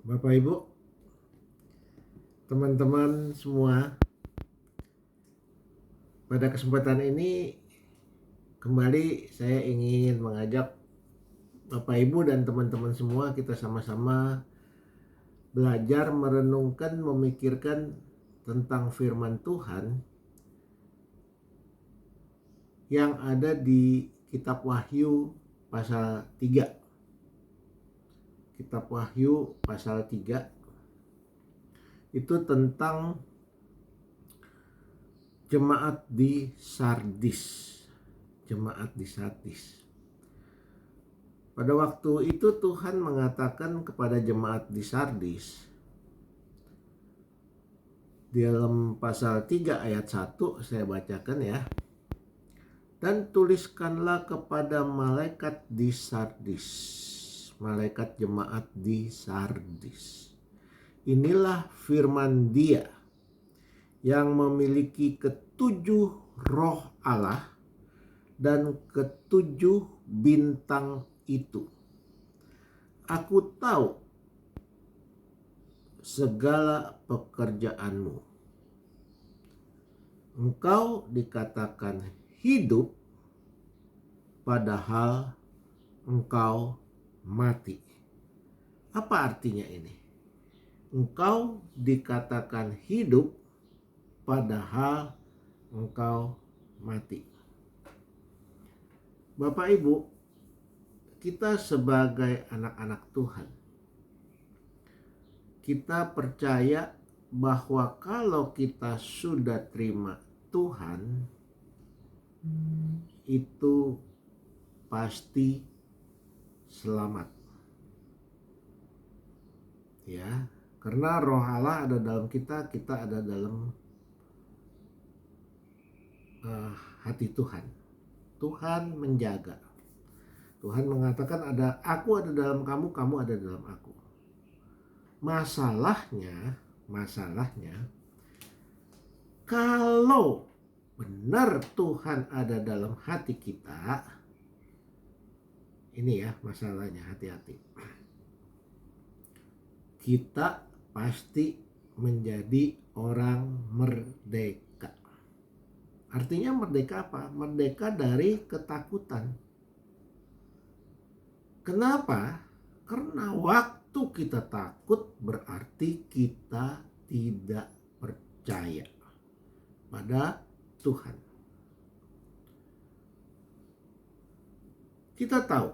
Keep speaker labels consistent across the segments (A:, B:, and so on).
A: Bapak Ibu, teman-teman semua, pada kesempatan ini kembali saya ingin mengajak Bapak Ibu dan teman-teman semua kita sama-sama belajar merenungkan, memikirkan tentang firman Tuhan yang ada di kitab Wahyu pasal 3. Kitab Wahyu pasal 3 itu tentang jemaat di Sardis. Jemaat di Sardis. Pada waktu itu Tuhan mengatakan kepada jemaat di Sardis di dalam pasal 3 ayat 1, saya bacakan ya. Dan tuliskanlah kepada malaikat di Sardis, malaikat jemaat di Sardis. Inilah firman Dia yang memiliki ketujuh roh Allah dan ketujuh bintang itu. Aku tahu segala pekerjaanmu. Engkau dikatakan hidup, padahal engkau mati. Apa artinya ini? Engkau dikatakan hidup, padahal engkau mati. Bapak Ibu, kita sebagai anak-anak Tuhan, kita percaya bahwa kalau kita sudah terima Tuhan, itu pasti selamat. Ya, karena roh Allah ada dalam kita, kita ada dalam hati Tuhan. Tuhan menjaga. Tuhan mengatakan aku ada dalam kamu, kamu ada dalam aku. Masalahnya kalau benar Tuhan ada dalam hati kita, ini ya masalahnya, hati-hati. Kita pasti menjadi orang merdeka. Artinya merdeka apa? Merdeka dari ketakutan. Kenapa? Karena waktu kita takut berarti kita tidak percaya pada Tuhan. Kita tahu,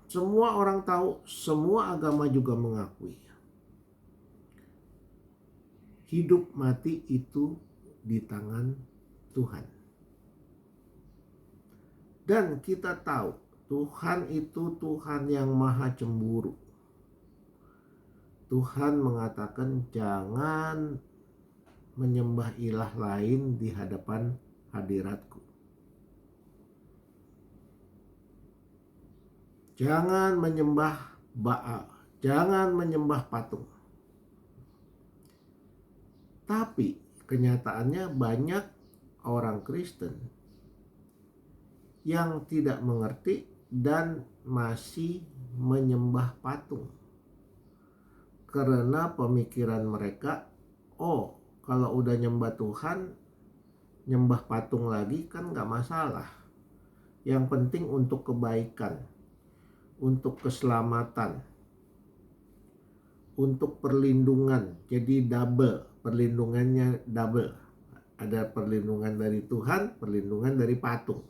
A: semua orang tahu, semua agama juga mengakui. Hidup mati itu di tangan Tuhan. Dan kita tahu Tuhan itu Tuhan yang maha cemburu. Tuhan mengatakan jangan menyembah ilah lain di hadapan hadiratku. Jangan menyembah Baal, jangan menyembah patung. Tapi kenyataannya banyak orang Kristen yang tidak mengerti dan masih menyembah patung. Karena pemikiran mereka, kalau udah nyembah Tuhan, nyembah patung lagi kan gak masalah. Yang penting untuk kebaikan, untuk keselamatan, untuk perlindungan. Jadi double, perlindungannya double. Ada perlindungan dari Tuhan, perlindungan dari patung.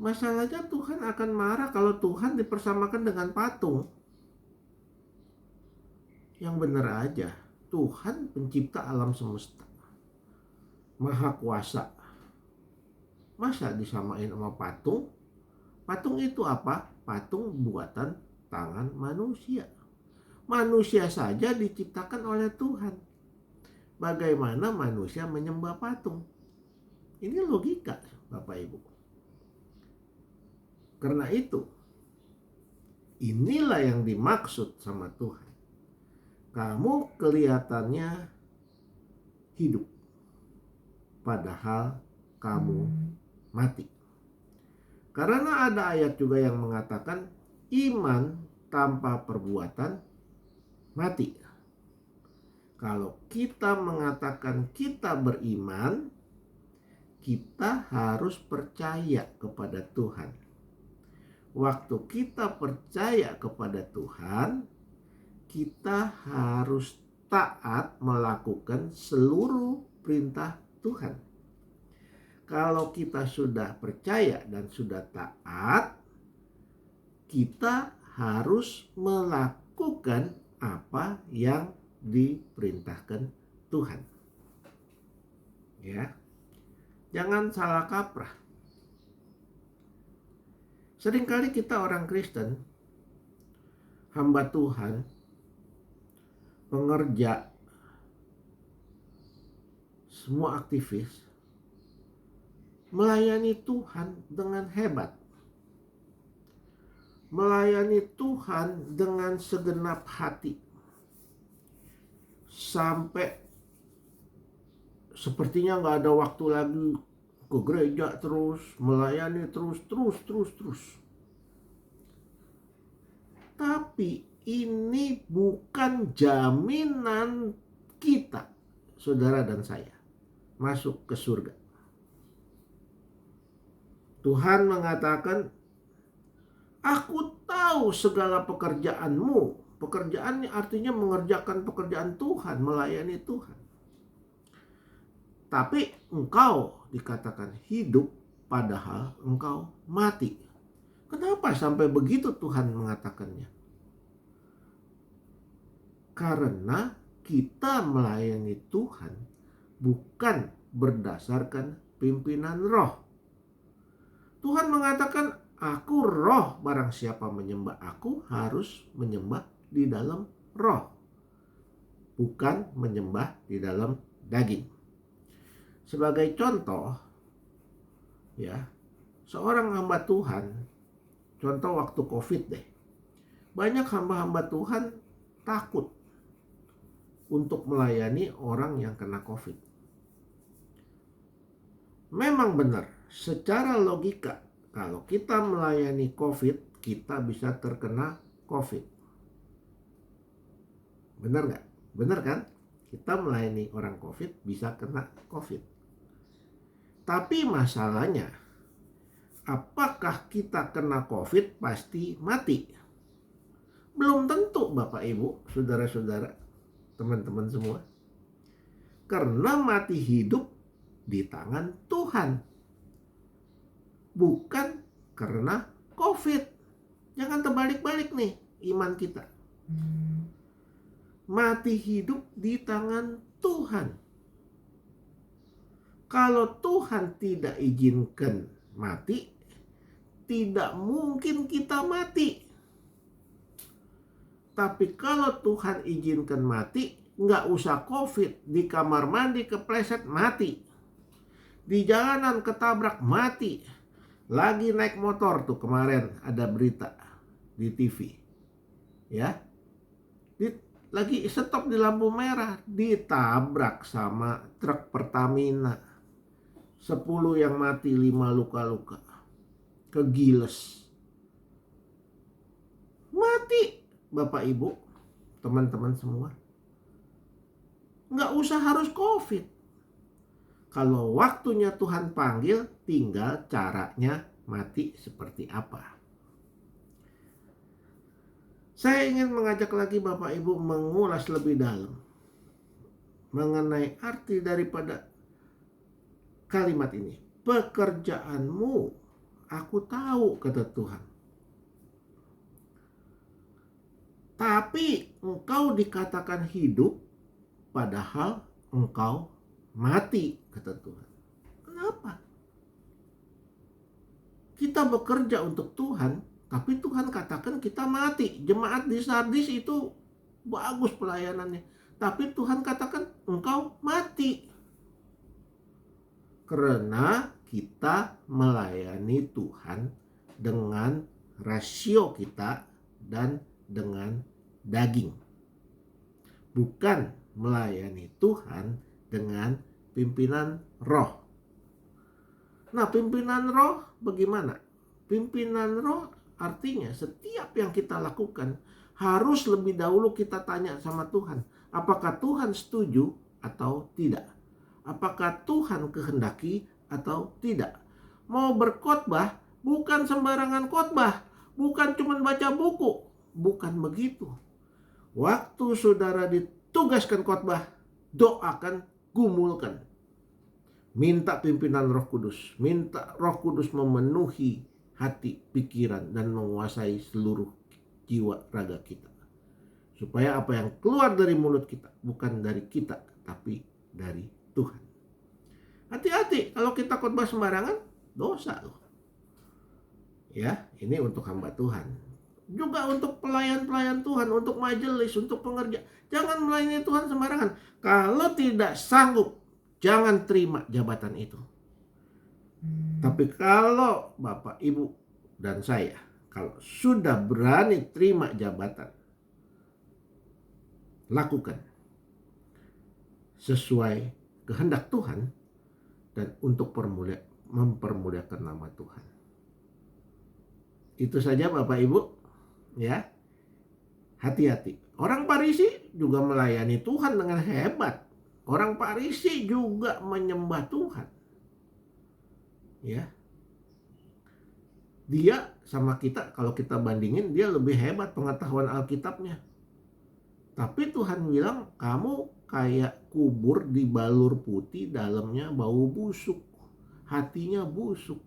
A: Masalahnya Tuhan akan marah kalau Tuhan dipersamakan dengan patung. Yang benar aja, Tuhan pencipta alam semesta, maha kuasa. Masa disamain sama patung? Patung itu apa? Patung buatan tangan manusia. Manusia saja diciptakan oleh Tuhan. Bagaimana manusia menyembah patung? Ini logika, Bapak Ibu. Karena itu, inilah yang dimaksud sama Tuhan. Kamu kelihatannya hidup, padahal kamu mati. Karena ada ayat juga yang mengatakan iman tanpa perbuatan mati. Kalau kita mengatakan kita beriman, kita harus percaya kepada Tuhan. Waktu kita percaya kepada Tuhan, kita harus taat melakukan seluruh perintah Tuhan. Kalau kita sudah percaya dan sudah taat, kita harus melakukan apa yang diperintahkan Tuhan. Ya. Jangan salah kaprah. Seringkali kita orang Kristen, hamba Tuhan, pengerja, semua aktivis, melayani Tuhan dengan hebat. Melayani Tuhan dengan segenap hati. Sampai sepertinya gak ada waktu lagi ke gereja terus, melayani terus. Tapi ini bukan jaminan kita, saudara dan saya, masuk ke surga. Tuhan mengatakan, aku tahu segala pekerjaanmu. Pekerjaannya artinya mengerjakan pekerjaan Tuhan, melayani Tuhan. Tapi engkau dikatakan hidup padahal engkau mati. Kenapa sampai begitu Tuhan mengatakannya? Karena kita melayani Tuhan bukan berdasarkan pimpinan roh. Tuhan mengatakan, aku roh, barang siapa menyembah aku harus menyembah di dalam roh, bukan menyembah di dalam daging. Sebagai contoh, ya, seorang hamba Tuhan, contoh waktu COVID deh, banyak hamba-hamba Tuhan takut untuk melayani orang yang kena COVID. Memang benar, secara logika, kalau kita melayani COVID, kita bisa terkena COVID. Benar nggak? Benar kan? Kita melayani orang COVID bisa kena COVID. Tapi masalahnya, apakah kita kena COVID pasti mati? Belum tentu, Bapak Ibu, saudara-saudara, teman-teman semua. Karena mati hidup di tangan Tuhan, bukan karena COVID. Jangan terbalik-balik nih iman kita. Mati hidup di tangan Tuhan. Kalau Tuhan tidak izinkan mati, tidak mungkin kita mati. Tapi kalau Tuhan izinkan mati, nggak usah COVID, di kamar mandi kepleset mati, di jalanan ketabrak mati, lagi naik motor tuh kemarin ada berita di TV, ya, lagi stop di lampu merah, ditabrak sama truk Pertamina, 10 yang mati, 5 luka-luka, kegiles, mati. Bapak Ibu, teman-teman semua, nggak usah harus COVID. Kalau waktunya Tuhan panggil, tinggal caranya mati seperti apa. Saya ingin mengajak lagi Bapak Ibu mengulas lebih dalam mengenai arti daripada kalimat ini. Pekerjaanmu aku tahu, kata Tuhan. Tapi engkau dikatakan hidup padahal engkau mati, kata Tuhan. Kenapa? Kita bekerja untuk Tuhan, tapi Tuhan katakan kita mati. Jemaat di Sardis itu bagus pelayanannya, tapi Tuhan katakan engkau mati. Karena kita melayani Tuhan dengan rasio kita dan dengan daging, bukan melayani Tuhan dengan pimpinan roh. Nah, pimpinan roh bagaimana? Pimpinan roh artinya setiap yang kita lakukan harus lebih dahulu kita tanya sama Tuhan, apakah Tuhan setuju atau tidak? Apakah Tuhan kehendaki atau tidak? Mau berkhotbah bukan sembarangan khotbah, bukan cuma baca buku, bukan begitu. Waktu saudara ditugaskan khotbah, doakan, gumulkan. Minta pimpinan Roh Kudus, minta Roh Kudus memenuhi hati, pikiran, dan menguasai seluruh jiwa raga kita. Supaya apa yang keluar dari mulut kita bukan dari kita, tapi dari Tuhan. Hati-hati kalau kita khotbah sembarangan, dosa loh. Ya, ini untuk hamba Tuhan. Juga untuk pelayan-pelayan Tuhan, untuk majelis, untuk pengerja. Jangan melayani Tuhan sembarangan. Kalau tidak sanggup, jangan terima jabatan itu. Tapi kalau Bapak, Ibu, dan saya, kalau sudah berani terima jabatan, lakukan sesuai kehendak Tuhan dan untuk mempermuliakan nama Tuhan. Itu saja Bapak, Ibu, ya. Hati-hati. Orang Farisi juga melayani Tuhan dengan hebat. Orang Farisi juga menyembah Tuhan. Ya. Dia sama kita, kalau kita bandingin, dia lebih hebat pengetahuan Alkitabnya. Tapi Tuhan bilang, kamu kayak kubur di balur putih, dalamnya bau busuk, hatinya busuk.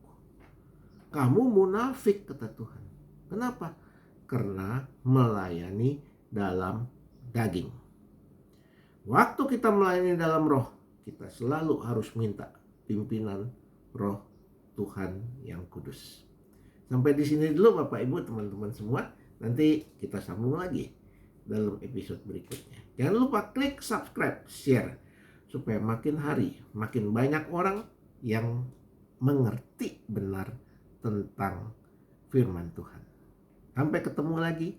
A: Kamu munafik, kata Tuhan. Kenapa? Karena melayani dalam daging. Waktu kita melayani dalam roh, kita selalu harus minta pimpinan roh Tuhan yang kudus. Sampai di sini dulu Bapak Ibu, teman-teman semua. Nanti kita sambung lagi dalam episode berikutnya. Jangan lupa klik subscribe, share, supaya makin hari makin banyak orang yang mengerti benar tentang firman Tuhan. Sampai ketemu lagi.